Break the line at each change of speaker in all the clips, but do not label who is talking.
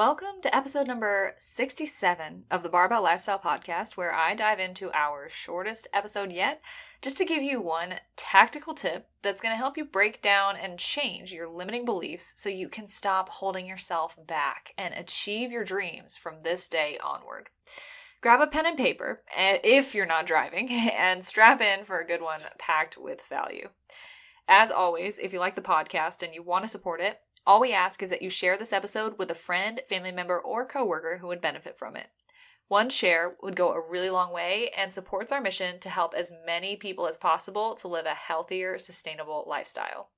Welcome to episode number 67 of the Barbell Lifestyle Podcast, where I dive into our shortest episode yet, just to give you one tactical tip that's going to help you break down and change your limiting beliefs so you can stop holding yourself back and achieve your dreams from this day onward. Grab a pen and paper, if you're not driving, and strap in for a good one packed with value. As always, if you like the podcast and you want to support it, all we ask is that you share this episode with a friend, family member, or coworker who would benefit from it. One share would go a really long way and supports our mission to help as many people as possible to live a healthier, sustainable lifestyle.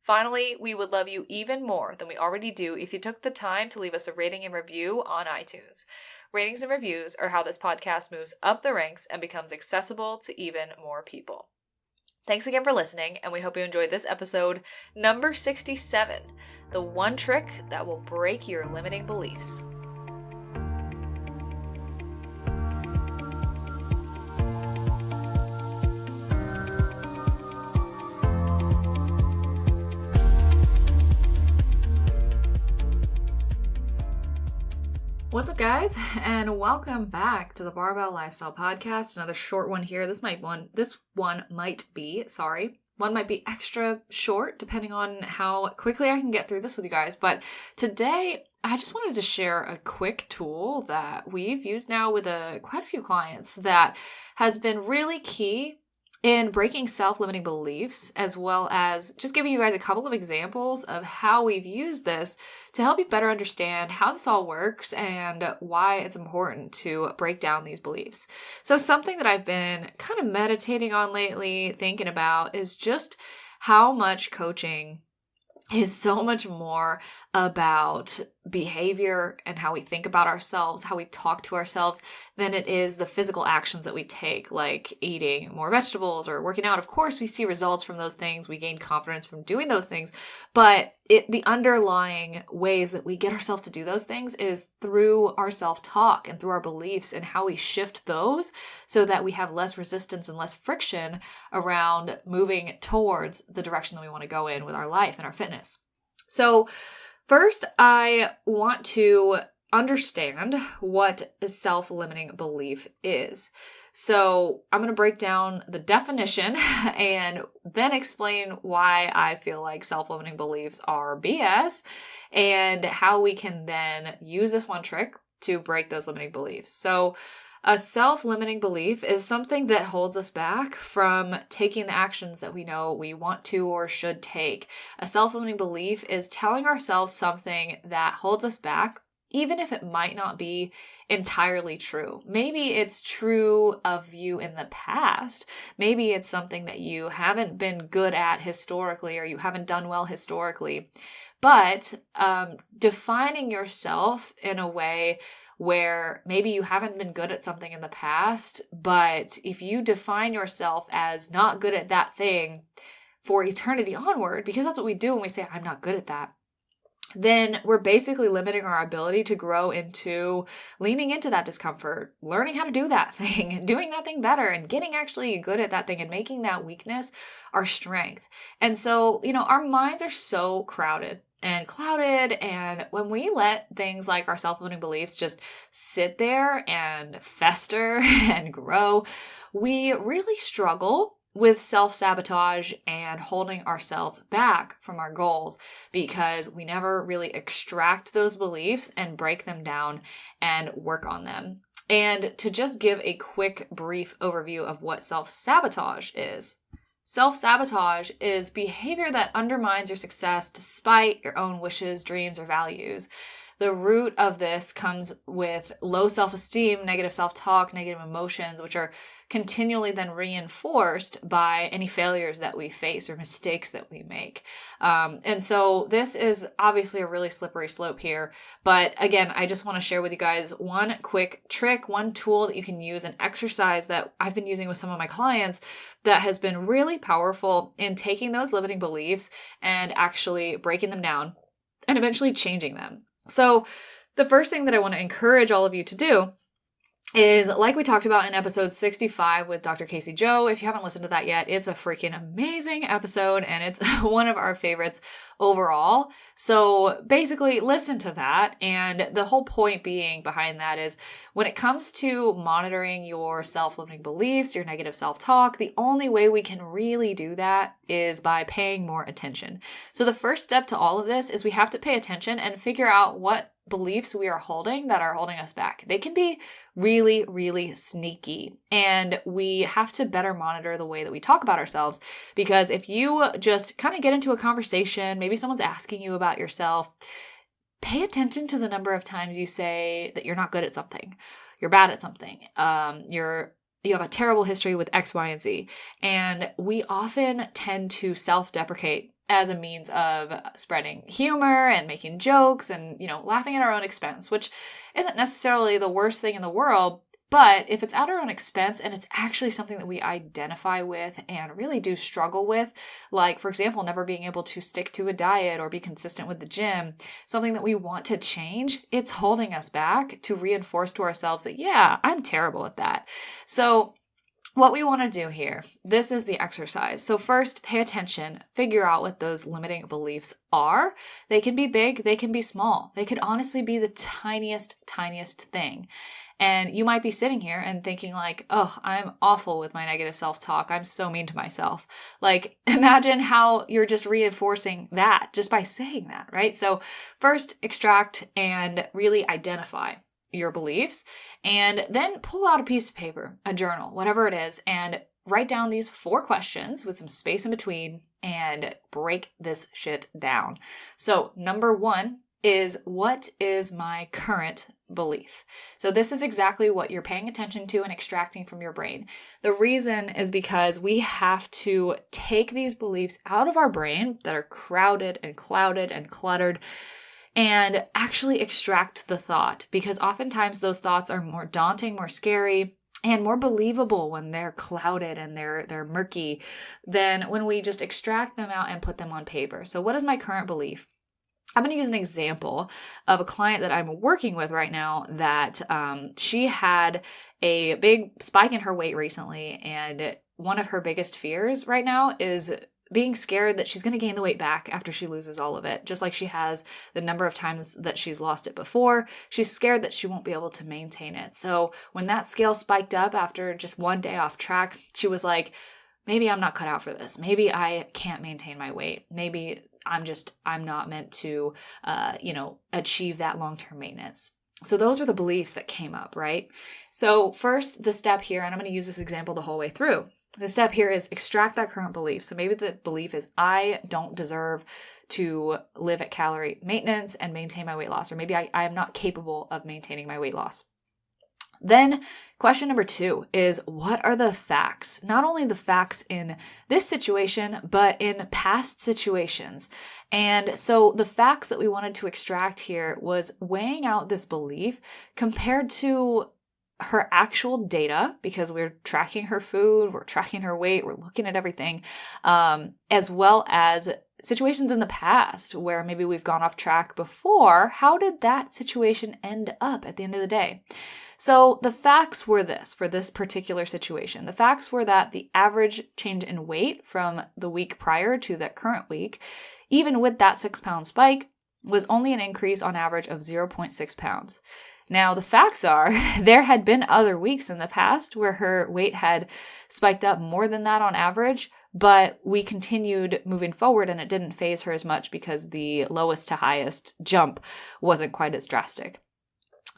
Finally, we would love you even more than we already do if you took the time to leave us a rating and review on iTunes. Ratings and reviews are how this podcast moves up the ranks and becomes accessible to even more people. Thanks again for listening, and we hope you enjoyed this episode, number 67, the one trick that will break your limiting beliefs. What's up, guys, and welcome back to the Barbell Lifestyle Podcast. Another short one here. One might be extra short depending on how quickly I can get through this with you guys. But today, I just wanted to share a quick tool that we've used now with quite a few clients that has been really key in breaking self-limiting beliefs, as well as just giving you guys a couple of examples of how we've used this to help you better understand how this all works and why it's important to break down these beliefs. So something that I've been kind of meditating on lately, thinking about, is just how much coaching is so much more about behavior and how we think about ourselves, how we talk to ourselves, than it is the physical actions that we take, like eating more vegetables or working out. Of course, we see results from those things. We gain confidence from doing those things. But the underlying ways that we get ourselves to do those things is through our self-talk and through our beliefs and how we shift those so that we have less resistance and less friction around moving towards the direction that we want to go in with our life and our fitness. So first, I want to understand what a self-limiting belief is. So I'm going to break down the definition and then explain why I feel like self-limiting beliefs are BS and how we can then use this one trick to break those limiting beliefs. So a self-limiting belief is something that holds us back from taking the actions that we know we want to or should take. A self-limiting belief is telling ourselves something that holds us back, even if it might not be entirely true. Maybe it's true of you in the past. Maybe it's something that you haven't been good at historically or you haven't done well historically. But defining yourself in a way where maybe you haven't been good at something in the past, but if you define yourself as not good at that thing for eternity onward, because that's what we do when we say, I'm not good at that, then we're basically limiting our ability to grow into leaning into that discomfort, learning how to do that thing, doing that thing better, and getting actually good at that thing and making that weakness our strength. And so, our minds are so crowded and clouded, and when we let things like our self-limiting beliefs just sit there and fester and grow, we really struggle with self-sabotage and holding ourselves back from our goals because we never really extract those beliefs and break them down and work on them. And to just give a quick, brief overview of what self-sabotage is. Self-sabotage is behavior that undermines your success despite your own wishes, dreams, or values. The root of this comes with low self-esteem, negative self-talk, negative emotions, which are continually then reinforced by any failures that we face or mistakes that we make. And so this is obviously a really slippery slope here. But again, I just want to share with you guys one quick trick, one tool that you can use, an exercise that I've been using with some of my clients that has been really powerful in taking those limiting beliefs and actually breaking them down and eventually changing them. So the first thing that I want to encourage all of you to do is like we talked about in episode 65 with Dr. Casey Joe. If you haven't listened to that yet, it's a freaking amazing episode and it's one of our favorites overall. So basically listen to that. And the whole point being behind that is when it comes to monitoring your self-limiting beliefs, your negative self-talk, the only way we can really do that is by paying more attention. So the first step to all of this is we have to pay attention and figure out what beliefs we are holding that are holding us back. They can be really, really sneaky. And we have to better monitor the way that we talk about ourselves. Because if you just kind of get into a conversation, maybe someone's asking you about yourself, pay attention to the number of times you say that you're not good at something, you're bad at something, you have a terrible history with X, Y, and Z. And we often tend to self-deprecate as a means of spreading humor and making jokes and, laughing at our own expense, which isn't necessarily the worst thing in the world. But if it's at our own expense and it's actually something that we identify with and really do struggle with, like, for example, never being able to stick to a diet or be consistent with the gym, something that we want to change, it's holding us back to reinforce to ourselves that, yeah, I'm terrible at that. So what we want to do here, this is the exercise. So first, pay attention, figure out what those limiting beliefs are. They can be big, they can be small. They could honestly be the tiniest thing. And you might be sitting here and thinking like, oh, I'm awful with my negative self-talk. I'm so mean to myself. Like, imagine how you're just reinforcing that just by saying that, right? So first, extract and really identify your beliefs, and then pull out a piece of paper, a journal, whatever it is, and write down these 4 questions with some space in between and break this shit down. So number 1 is, what is my current belief? So this is exactly what you're paying attention to and extracting from your brain. The reason is because we have to take these beliefs out of our brain that are crowded and clouded and cluttered and actually extract the thought, because oftentimes those thoughts are more daunting, more scary, and more believable when they're clouded and they're murky than when we just extract them out and put them on paper. So what is my current belief? I'm going to use an example of a client that I'm working with right now that she had a big spike in her weight recently, and one of her biggest fears right now is being scared that she's going to gain the weight back after she loses all of it, just like she has the number of times that she's lost it before. She's scared that she won't be able to maintain it. So when that scale spiked up after just one day off track, she was like, maybe I'm not cut out for this. Maybe I can't maintain my weight. Maybe I'm not meant to, achieve that long-term maintenance. So those are the beliefs that came up, right? So first, the step here, and I'm going to use this example the whole way through. The step here is extract that current belief. So maybe the belief is, I don't deserve to live at calorie maintenance and maintain my weight loss, or maybe I am not capable of maintaining my weight loss. Then question number 2 is, what are the facts? Not only the facts in this situation, but in past situations. And so the facts that we wanted to extract here was weighing out this belief compared to her actual data, because we're tracking her food, we're tracking her weight, we're looking at everything, as well as situations in the past where maybe we've gone off track before. How did that situation end up at the end of the day? So the facts were this, for this particular situation. The facts were that the average change in weight from the week prior to that current week, even with that 6-pound spike, was only an increase on average of 0.6 pounds. Now, the facts are there had been other weeks in the past where her weight had spiked up more than that on average, but we continued moving forward and it didn't faze her as much because the lowest to highest jump wasn't quite as drastic.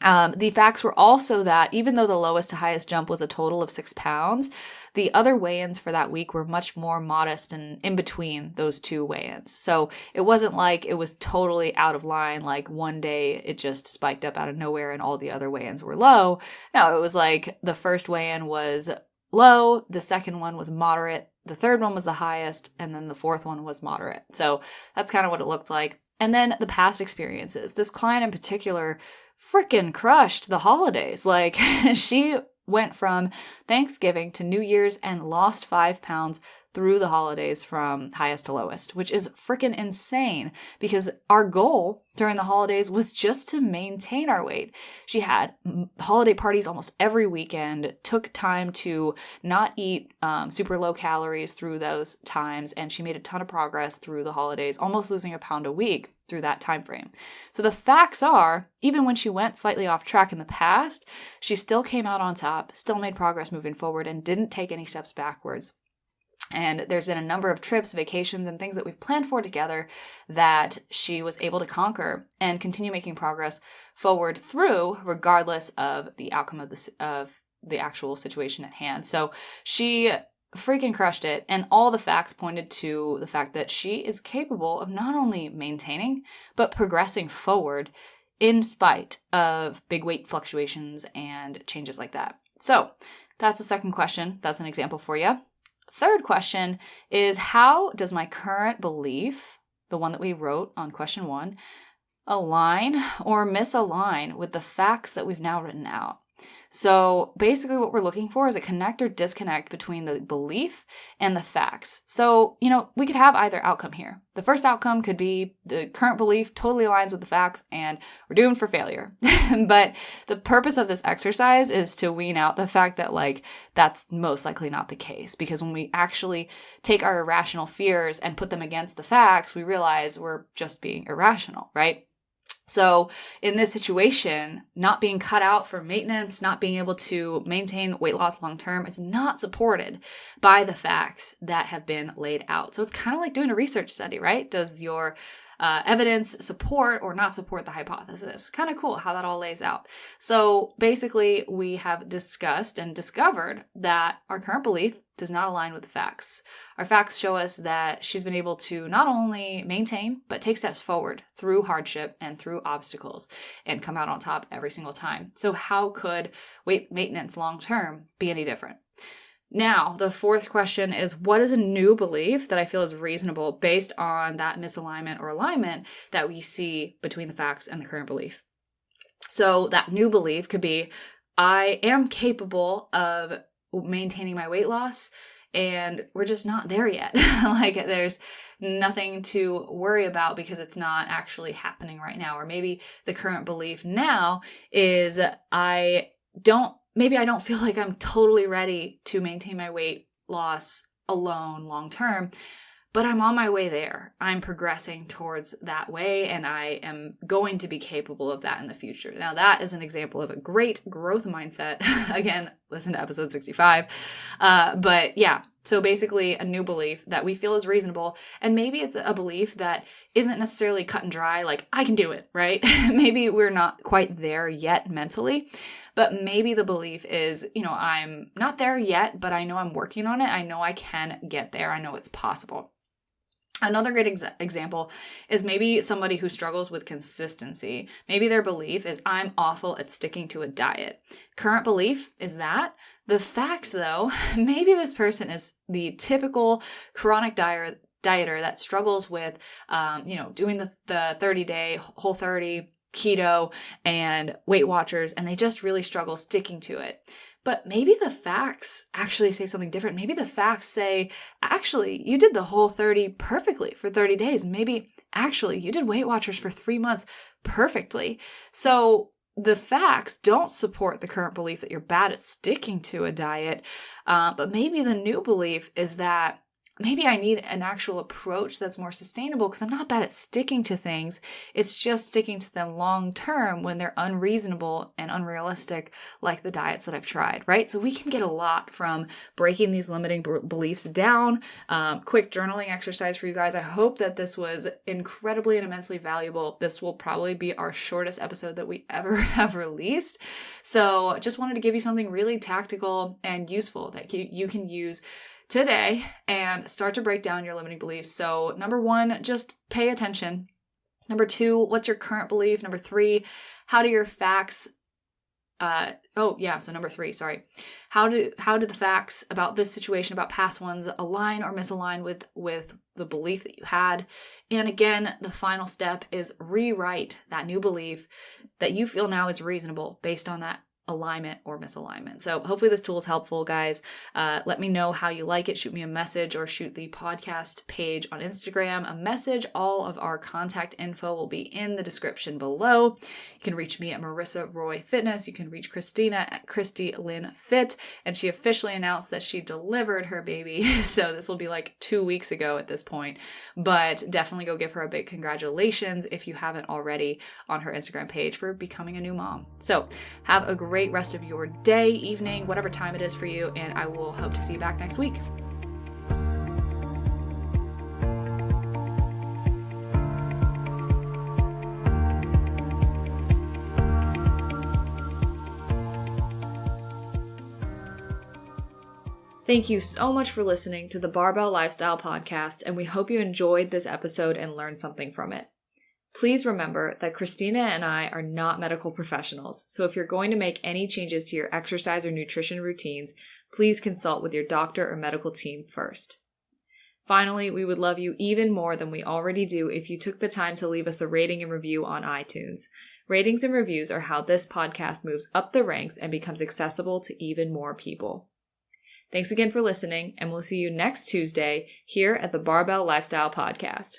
The facts were also that even though the lowest to highest jump was a total of 6 pounds, the other weigh-ins for that week were much more modest and in between those 2 weigh-ins. So it wasn't like it was totally out of line, like one day it just spiked up out of nowhere and all the other weigh-ins were low. No, it was like the first weigh-in was low, the second one was moderate, the third one was the highest, and then the fourth one was moderate. So that's kind of what it looked like. And then the past experiences. This client in particular freaking crushed the holidays. Like, she went from Thanksgiving to New Year's and lost 5 pounds through the holidays from highest to lowest, which is freaking insane because our goal during the holidays was just to maintain our weight. She had holiday parties almost every weekend, took time to not eat super low calories through those times, and she made a ton of progress through the holidays, almost losing a pound a week through that time frame. So the facts are, even when she went slightly off track in the past, she still came out on top, still made progress moving forward, and didn't take any steps backwards. And there's been a number of trips, vacations, and things that we've planned for together that she was able to conquer and continue making progress forward through, regardless of the outcome of the actual situation at hand. So she freaking crushed it, and all the facts pointed to the fact that she is capable of not only maintaining, but progressing forward in spite of big weight fluctuations and changes like that. So that's the second question. That's an example for you. Third question is, how does my current belief, the one that we wrote on question 1, align or misalign with the facts that we've now written out? So basically what we're looking for is a connect or disconnect between the belief and the facts. So, we could have either outcome here. The first outcome could be the current belief totally aligns with the facts and we're doomed for failure. But the purpose of this exercise is to wean out the fact that that's most likely not the case. Because when we actually take our irrational fears and put them against the facts, we realize we're just being irrational, right? So in this situation, not being cut out for maintenance, not being able to maintain weight loss long-term is not supported by the facts that have been laid out. So it's kind of like doing a research study, right? Does your evidence support or not support the hypothesis? Kind of cool how that all lays out. So basically, we have discussed and discovered that our current belief does not align with the facts. Our facts show us that she's been able to not only maintain, but take steps forward through hardship and through obstacles and come out on top every single time. So how could weight maintenance long-term be any different? Now, the fourth question is, what is a new belief that I feel is reasonable based on that misalignment or alignment that we see between the facts and the current belief? So that new belief could be, I am capable of maintaining my weight loss, and we're just not there yet. There's nothing to worry about because it's not actually happening right now. Or maybe the current belief now is maybe I don't feel like I'm totally ready to maintain my weight loss alone long term, but I'm on my way there. I'm progressing towards that way, and I am going to be capable of that in the future. Now, that is an example of a great growth mindset. Again, listen to episode 65. But yeah, so basically a new belief that we feel is reasonable, and maybe it's a belief that isn't necessarily cut and dry, like I can do it, right? Maybe we're not quite there yet mentally, but maybe the belief is, I'm not there yet, but I know I'm working on it. I know I can get there. I know it's possible. Another great example is maybe somebody who struggles with consistency. Maybe their belief is, I'm awful at sticking to a diet. Current belief is that. The facts, though, maybe this person is the typical chronic dieter that struggles with, doing the 30-day, Whole30, keto, and Weight Watchers, and they just really struggle sticking to it. But maybe the facts actually say something different. Maybe the facts say, actually, you did the Whole30 perfectly for 30 days. Maybe, actually, you did Weight Watchers for 3 months perfectly. So the facts don't support the current belief that you're bad at sticking to a diet. But maybe the new belief is that maybe I need an actual approach that's more sustainable because I'm not bad at sticking to things. It's just sticking to them long term when they're unreasonable and unrealistic, like the diets that I've tried, right? So we can get a lot from breaking these limiting beliefs down. Quick journaling exercise for you guys. I hope that this was incredibly and immensely valuable. This will probably be our shortest episode that we ever have released. So just wanted to give you something really tactical and useful that you can use today and start to break down your limiting beliefs. So number 1, just pay attention. Number 2, what's your current belief? Number 3, how do your facts, so number 3, sorry. How do the facts about this situation, about past ones, align or misalign with the belief that you had? And again, the final step is rewrite that new belief that you feel now is reasonable based on that alignment or misalignment. So hopefully this tool is helpful, guys. Let me know how you like it. Shoot me a message or shoot the podcast page on Instagram a message. All of our contact info will be in the description below. You can reach me at Marissa Roy Fitness. You can reach Christina at Christy Lynn Fit. And she officially announced that she delivered her baby. So this will be like 2 weeks ago at this point. But definitely go give her a big congratulations if you haven't already on her Instagram page for becoming a new mom. So have a great rest of your day, evening, whatever time it is for you, and I will hope to see you back next week. Thank you so much for listening to the Barbell Lifestyle Podcast, and we hope you enjoyed this episode and learned something from it. Please remember that Christina and I are not medical professionals, so if you're going to make any changes to your exercise or nutrition routines, please consult with your doctor or medical team first. Finally, we would love you even more than we already do if you took the time to leave us a rating and review on iTunes. Ratings and reviews are how this podcast moves up the ranks and becomes accessible to even more people. Thanks again for listening, and we'll see you next Tuesday here at the Barbell Lifestyle Podcast.